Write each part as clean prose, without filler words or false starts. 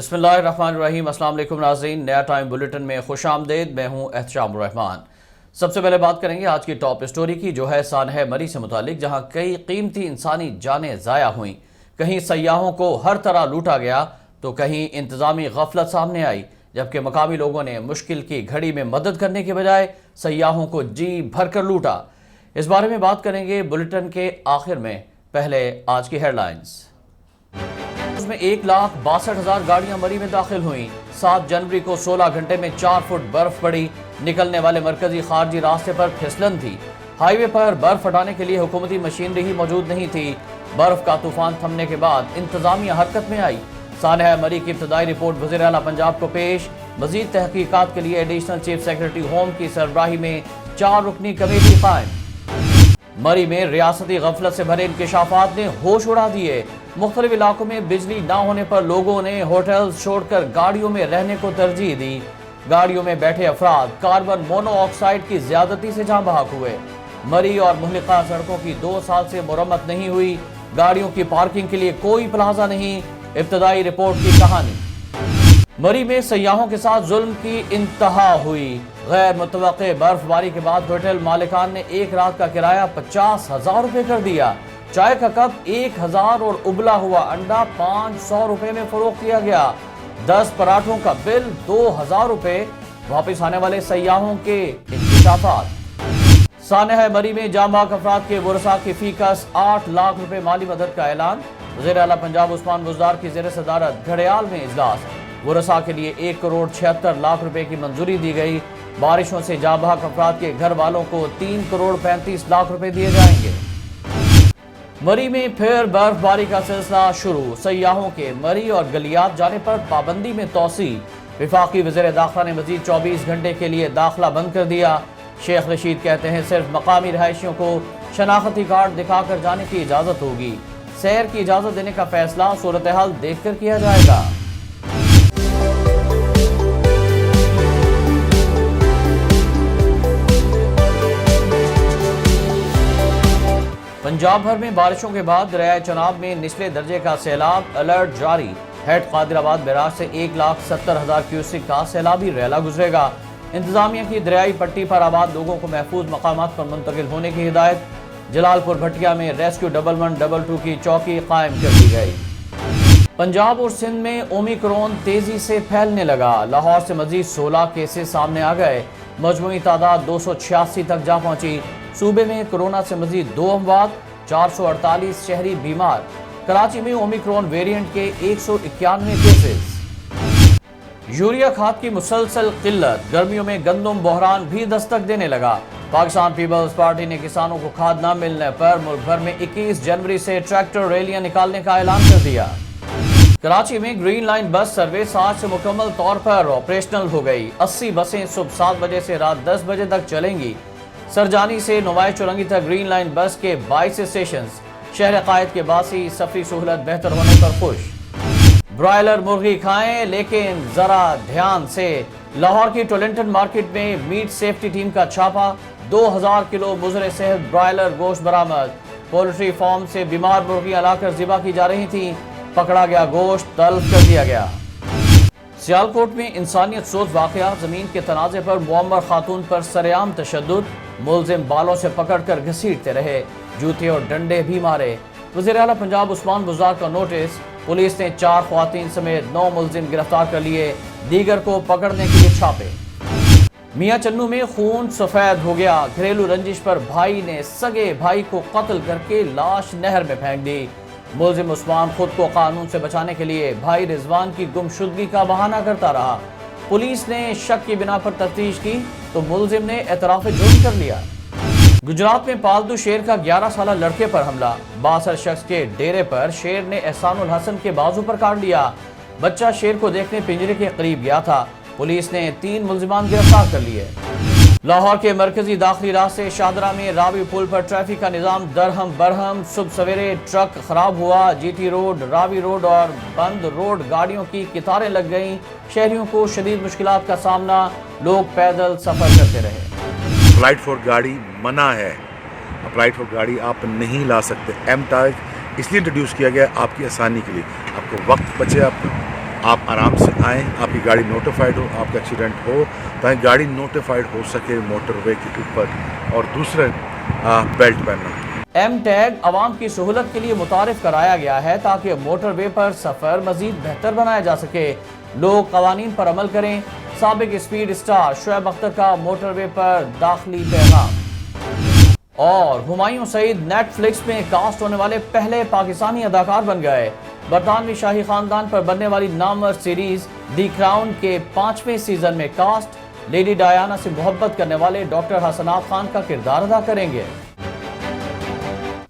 बिस्मिल्लाहिर्रहमानिर्रहीम। अस्सलाम वालेकुम नाज़रीन, नया टाइम बुलेटिन में खुश आमदेद। मैं हूँ एहतशाम रहमान। सबसे पहले बात करेंगे आज की टॉप स्टोरी की, जो है सानह मरी से मुतालिक, जहाँ कई कीमती इंसानी जानें ज़ाया हुई। कहीं सयाहों को हर तरह लूटा गया तो कहीं इंतज़ामी गफलत सामने आई, जबकि मकामी लोगों ने मुश्किल की घड़ी में मदद करने के बजाय सयाहों को जी भर कर लूटा। इस बारे में बात करेंगे बुलेटिन के आखिर में। पहले आज की हेडलाइंस। में 1,62,000 गाड़ियां मरी में दाखिल हुई। 7 जनवरी को 16 घंटे में 4 फुट बर्फ पड़ी। निकलने वाले मरकजी खारजी रास्ते पर फिसलन थी। हाईवे पर बर्फ हटाने के लिए हुकूमती मशीनरी ही मौजूद नहीं थी। बर्फ का तूफान थमने के बाद इंतजामिया हरकत में आई। सानह मरी की इब्तदाई रिपोर्ट वज़ीर आला पंजाब को पेश। मजीद तहकीकात के लिए एडिशनल चीफ सेक्रेटरी होम की सरबराही में 4 रुकनी कमेटी कायम। मरी में रियासती गफलत से भरे इंकशाफात ने होश उड़ा दिए। मुख्तलिफ इलाकों में बिजली ना होने पर लोगों ने होटल छोड़कर गाड़ियों में रहने को तरजीह दी। गाड़ियों में बैठे अफराद कार्बन मोनोऑक्साइड की ज्यादती से जाँ बहक हुए। मरी और मुहल्लिका सड़कों की 2 साल से मुरम्मत नहीं हुई। गाड़ियों की पार्किंग के लिए कोई प्लाजा नहीं। इब्तदाई रिपोर्ट की कहानी। मरी में सयाहों के साथ जुल्म की इंतहा हुई। गैर मुतवक्के बर्फबारी के बाद होटल मालिकान ने एक रात का किराया 50,000 रुपए कर दिया। चाय का कप 1,000 और उबला हुआ अंडा 500 रुपए में फरोख्त किया गया। 10 पराठों का बिल 2,000 रुपए। वापिस आने वाले सयाहों के इंकशाफात। सानह मरी में जांबाक अफराद के वरसा की फीकस 8 लाख रुपए माली मदद का ऐलान। वज़ीर आला पंजाब उस्मान बुज़दार की ज़ेर सदारत घड़ियाल में इजलास। वरसा के लिए 1 करोड़ 76 लाख रुपए की मंजूरी दी गई। बारिशों से जांबाक अफराद के घर वालों को 3 करोड़ 35 लाख रुपए दिए जाएंगे। मरी में फिर बर्फबारी का सिलसिला शुरू। सयाहों के मरी और गलियात जाने पर पाबंदी में तोसी। वफाकी वज़ीर दाखिला ने मजीद 24 घंटे के लिए दाखिला बंद कर दिया। शेख रशीद कहते हैं सिर्फ मकामी रहायशियों को शनाख्ती कार्ड दिखाकर जाने की इजाज़त होगी। सैर की इजाज़त देने का फैसला सूरत हाल देख कर किया जाएगा। पंजाब भर में बारिशों के बाद दरियाए चनाब में निचले दर्जे का सैलाब अलर्ट जारी। हेड कादिराबाद बैराज से 1,70,000 क्यूसेक का सैलाबी रैला गुजरेगा। इंतजामिया की दरियाई पट्टी पर आबाद लोगों को महफूज मकामात पर मुंतकिल होने की हिदायत। जलालपुर भटिया में रेस्क्यू 1112 की चौकी कायम कर दी गई। पंजाब और सिंध में ओमिक्रॉन तेजी से फैलने लगा। लाहौर से मजीद 16 केसेस सामने आ गए। मजमूई तादाद 286 तक जा पहुंची। सूबे में कोरोना से मजीद 2 अमवात, 448 शहरी बीमार। कराची में ओमिक्रॉन वेरिएंट के 191 केसेस। यूरिया खाद की मुसलसल किल्लत। गर्मियों में गंदम बहरान भी दस्तक देने लगा। पाकिस्तान पीपल्स पार्टी ने किसानों को खाद न मिलने पर मुल्क भर में 21 जनवरी से ट्रैक्टर रैलियां निकालने का ऐलान कर दिया। कराची में ग्रीन लाइन बस सर्विस आज से मुकम्मल तौर पर ऑपरेशनल हो गई। 80 बसें सुबह 7 बजे से रात 10 बजे तक चलेंगी। सरजानी से नुमाइश चौरंगी तक ग्रीन लाइन बस के 22 स्टेशन। शहर कायद के बासी सफरी सहूलत बेहतर होने पर खुश। ब्रॉयलर मुर्गी खाएं लेकिन जरा ध्यान से। लाहौर की टोलेंटन मार्केट में मीट सेफ्टी टीम का छापा। 2000 किलो मुजरे सेहत ब्रॉयलर गोश्त बरामद। पोल्ट्री फार्म से बीमार मुर्गियां लाकर ज़िबा की जा रही थी। पकड़ा गया गोश्त तल्फ कर दिया गया। सियालकोट में इंसानियत सोच वाकया। जमीन के तनाजे पर मुअम्मर खातून पर सरेआम तशद्दुद। मुलजिम बालों से पकड़कर घसीटते रहे। जूते और डंडे भी मारे। वज़ीर आला पंजाब उस्मान बुज़दार का नोटिस। पुलिस ने 4 ख्वातीन समेत 9 मुलजिम गिरफ्तार कर लिए। दीगर को पकड़ने के लिए छापे। मियां चन्नू में खून सफेद हो गया। घरेलू रंजिश पर भाई ने सगे भाई को कत्ल करके लाश नहर में फेंक दी। मुलजिम उस्मान खुद को कानून से बचाने के लिए भाई रिजवान की गुमशुदगी का बहाना करता रहा। पुलिस ने शक की बिना पर तफ्तीश की तो मुलजिम ने एतराफ जुर्म कर लिया। गुजरात में पालतू शेर का 11 साला लड़के पर हमला। 62 शख्स के डेरे पर शेर ने एहसानुल हसन के बाजू पर काट लिया। बच्चा शेर को देखने पिंजरे के करीब गया था। पुलिस ने 3 मुलजिमान गिरफ्तार कर लिए। लाहौर के मरकजी दाखिली राह से शाहदरा में रावी पुल पर ट्रैफिक का निजाम दरहम बरहम। सुबह सवेरे ट्रक खराब हुआ। जीटी रोड, रावी रोड और बंद रोड गाड़ियों की कितारें लग गईं। शहरियों को शदीद मुश्किलात का सामना। लोग पैदल सफर करते रहे। अप्लाइड फॉर गाड़ी मना है। अप्लाइड फॉर गाड़ी आप नहीं ला सकते। एम टैग इसलिए इंट्रोड्यूस किया गया आपकी आसानी के लिए। आपको वक्त बचे, आप आप आराम से आएँ, आपकी गाड़ी नोटिफाइड हो, आपका एक्सीडेंट हो, ताकि गाड़ी नोटिफाइड हो सके मोटरवे के ऊपर, और दूसरे बेल्ट पहनना। एम टैग आवाम की सहूलत के लिए मुतारिफ कराया गया है ताकि मोटरवे पर सफ़र मज़ीद बेहतर बनाया जा सके। लोग कवानीन पर अमल करें। साबिक स्पीड स्टार शोएब अख्तर का मोटरवे पर दाखिली पैगाम। और हुमायूं सईद नेटफ्लिक्स में कास्ट होने वाले पहले पाकिस्तानी अदाकार बन गए। बरतानवी शाही खानदान पर बनने वाली नामवर सीरीज दी क्राउन के 5वें सीजन में कास्ट लेडी डायना से मोहब्बत करने वाले डॉक्टर हसनात खान का किरदार अदा करेंगे।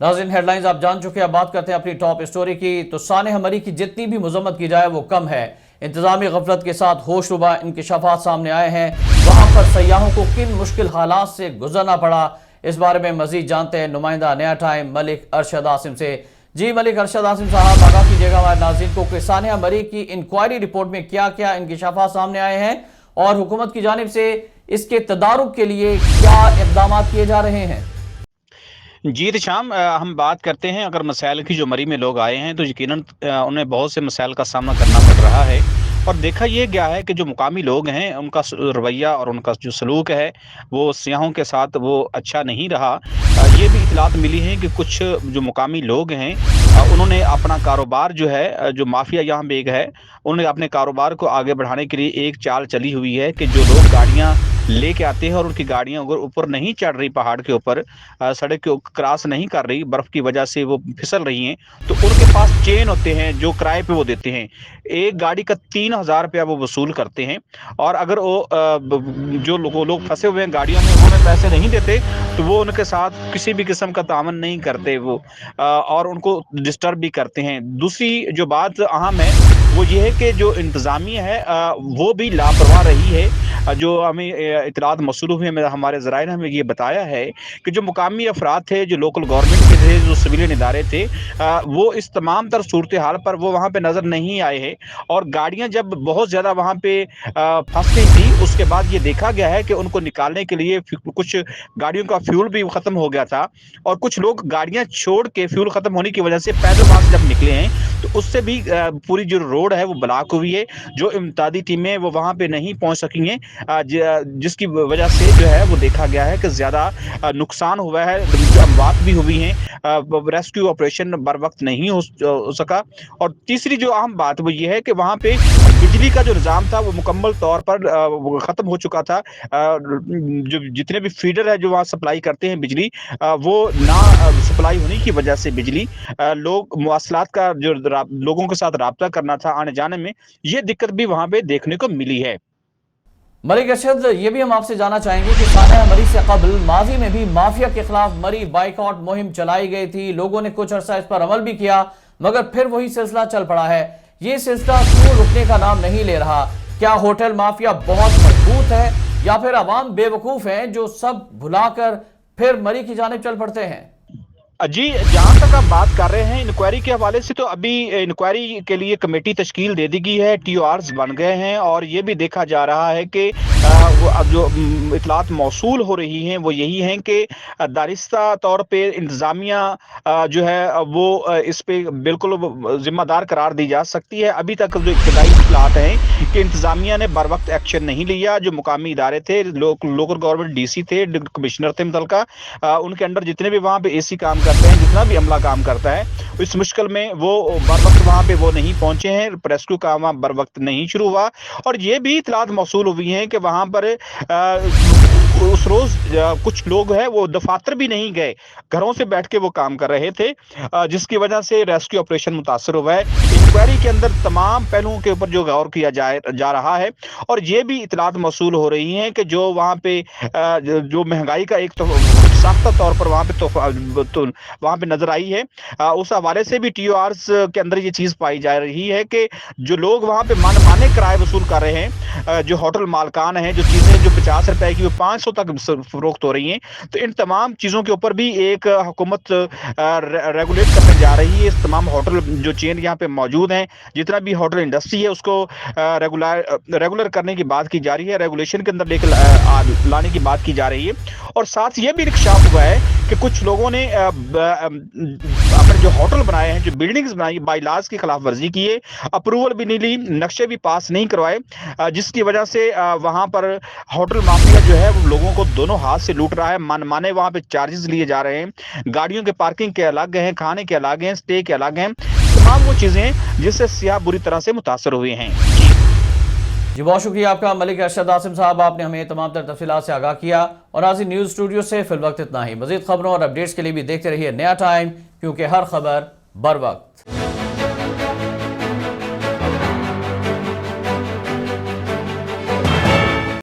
नाज़रीन, हेडलाइंस आप जान चुके हैं। अब बात करते हैं अपनी टॉप स्टोरी की। तो सानेह मरी की जितनी भी मजम्मत की जाए वो कम है। इंतजामी गफलत के साथ होशरुबा इंकशाफात सामने आए हैं। वहां पर सयाहों को किन मुश्किल हालात से गुजरना पड़ा, इस बारे में मजीद जानते हैं नुमाइंदा नया टाइम मलिक अरशद आसिम से। जी मलिक अरशद आसिम साहब, आगाह कीजिएगा हमारे नाज़रीन को कि सानेह मरी की इंक्वायरी रिपोर्ट में क्या क्या इंकशाफात सामने आए हैं और हुकूमत की जानिब से इसके तदारुक के लिए क्या इक़दाम किए जा रहे हैं। जी शाम, हम बात करते हैं अगर मसाइल की। जो मरी में लोग आए हैं तो यकीनन उन्हें बहुत से मसाइल का सामना करना पड़ रहा है, और देखा ये गया है कि जो मुकामी लोग हैं उनका रवैया और उनका जो सलूक है वो सियाहों के साथ वो अच्छा नहीं रहा। ये भी इतलात मिली हैं कि कुछ जो मुकामी लोग हैं उन्होंने अपना कारोबार जो है, जो माफिया यहाँ पे एक है, उन्होंने अपने कारोबार को आगे बढ़ाने के लिए एक चाल चली हुई है कि जो लोग गाड़ियाँ लेके आते हैं और उनकी गाड़ियाँ अगर ऊपर नहीं चढ़ रही, पहाड़ के ऊपर सड़क के क्रॉस नहीं कर रही, बर्फ़ की वजह से वो फिसल रही हैं, तो उनके पास चेन होते हैं जो किराए पे वो देते हैं। एक गाड़ी का 3000 रुपया वो वसूल करते हैं, और अगर वो जो लोग फंसे हुए हैं गाड़ियों में उन्हें पैसे नहीं देते तो वो उनके साथ किसी भी किस्म का तामन नहीं करते वो, और उनको डिस्टर्ब भी करते हैं। दूसरी जो बात अहम है वो ये है कि जो इंतज़ामिया है वो भी लापरवाह रही है। जो हमें इतलात मौसूल हुई है, हमारे ज़राए ने हमें ये बताया है कि जो मुकामी अफराद थे, जो लोकल गवर्नमेंट के थे, जो सिविलियन इदारे थे, वो इस तमाम तर सूरत हाल पर वो वहाँ पे नज़र नहीं आए हैं। और गाड़ियाँ जब बहुत ज़्यादा वहाँ पे फंस गई थी, उसके बाद ये देखा गया है कि उनको निकालने के लिए कुछ गाड़ियों का फ्यूल भी ख़त्म हो गया था, और कुछ लोग गाड़ियाँ छोड़ के फ्यूल ख़त्म होने की वजह से पैदल वहाँ से जब निकले हैं तो उससे भी पूरी जो रोड है वो ब्लॉक हुई है। जो इमदादी टीमें वो वहाँ पे नहीं पहुँच सकी हैं, जिसकी वजह से जो है वो देखा गया है कि ज़्यादा नुकसान हुआ है, अमवात भी हुई हैं, रेस्क्यू ऑपरेशन बर वक्त नहीं हो सका। और तीसरी जो अहम बात वो ये है कि वहाँ पे बिजली का जो निज़ाम था वो मुकम्मल तौर पर ख़त्म हो चुका था। जो जितने भी फीडर है जो वहाँ सप्लाई करते हैं बिजली, वो ना सप्लाई होने की वजह से बिजली, लोग मवासलात का जो लोगों के साथ राब्ता करना था आने जाने में, ये दिक्कत भी वहाँ पे देखने को मिली है। मलिक अरशद, ये भी हम आपसे जानना चाहेंगे कि सानेह मरी से कबल माजी में भी माफिया के खिलाफ मरी बाइकआउट मुहिम चलाई गई थी। लोगों ने कुछ अरसा इस पर अमल भी किया, मगर फिर वही सिलसिला चल पड़ा है। ये सिलसिला क्यों रुकने का नाम नहीं ले रहा? क्या होटल माफिया बहुत मजबूत है, या फिर अवाम बेवकूफ हैं जो सब भुलाकर फिर मरी की जानिब चल पड़ते हैं? जी, जहाँ तक आप बात कर रहे हैं इंक्वायरी के हवाले से, तो अभी इंक्वायरी के लिए कमेटी तश्कील दे दी गई है, TORs बन गए हैं, और ये भी देखा जा रहा है कि अब जो इतलात मौसूल हो रही हैं वो यही हैं कि दानिस्ता तौर पे इंतज़ामिया जो है वो इस पे बिल्कुल ज़िम्मेदार करार दी जा सकती है। अभी तक जो इब्तदाई इतलात हैं कि इंतज़ामिया ने बर वक्त एक्शन नहीं लिया। जो मुकामी इदारे थे, लोकल गवर्नमेंट DC थे, कमिश्नर थे मुतलका, उनके अंडर जितने भी वहाँ पे AC काम करते हैं, जितना भी अमला काम करता है, इस मुश्किल में वो बर वक्त वहाँ पे वो नहीं पहुँचे हैं, रेस्क्यू काम वहाँ बर वक्त नहीं शुरू हुआ। और ये भी इतलात मौसूल हुई हैं कि वहाँ पर उस रोज़ कुछ लोग हैं वो दफातर भी नहीं गए, घरों से बैठ के वो काम कर रहे थे, जिसकी वजह से रेस्क्यू ऑपरेशन मुतासर हुआ है। इंक्वायरी के अंदर तमाम पहलुओं के ऊपर जो गौर किया जा रहा है, और ये भी इतलात मौसूल हो रही हैं कि जो वहाँ पे जो महंगाई का एक तो साख्ता तौर पर वहाँ पे वहाँ पे नज़र आई है, उस हवाले से भी TORs के अंदर ये चीज़ पाई जा रही है कि जो लोग वहाँ पे मनमाने किराए वसूल कर रहे हैं, जो होटल मालकान हैं, जो चीज़ें जो 50 रुपए की वो 500 तक फरोख्त हो रही हैं, तो इन तमाम चीज़ों के ऊपर भी एक हुकूमत रेगुलेट करने जा रही है। इस तमाम होटल जो चेन यहाँ पे मौजूद हैं, जितना भी होटल इंडस्ट्री है, उसको रेगुलर करने की बात की जा रही है, रेगुलेशन के अंदर लेकर लाने की बात की जा रही है। और साथ ये भी इंकशाफ हुआ है کہ کچھ لوگوں نے اپنے جو ہوٹل بنائے ہیں, جو بلڈنگز بنائی, بائی لاز کی خلاف ورزی کی ہے, اپروول بھی نہیں لی, نقشے بھی پاس نہیں کروائے, جس کی وجہ سے وہاں پر ہوٹل مافیا جو ہے وہ لوگوں کو دونوں ہاتھ سے لوٹ رہا ہے. من مانے وہاں پہ چارجز لیے جا رہے ہیں, گاڑیوں کے پارکنگ کے الگ ہیں, کھانے کے الگ ہیں, اسٹے کے الگ ہیں, تمام وہ چیزیں ہیں جس سے سیاح بری طرح سے متاثر ہوئے ہیں. جی بہت شکریہ آپ کا ملک ارشد عاصم صاحب, آپ نے ہمیں تمام تر تفصیلات سے آگاہ کیا. اور آج نیوز اسٹوڈیو سے فی الوقت اتنا ہی. مزید خبروں اور اپڈیٹس کے لیے بھی دیکھتے رہیے نیا ٹائم, کیونکہ ہر خبر بر وقت.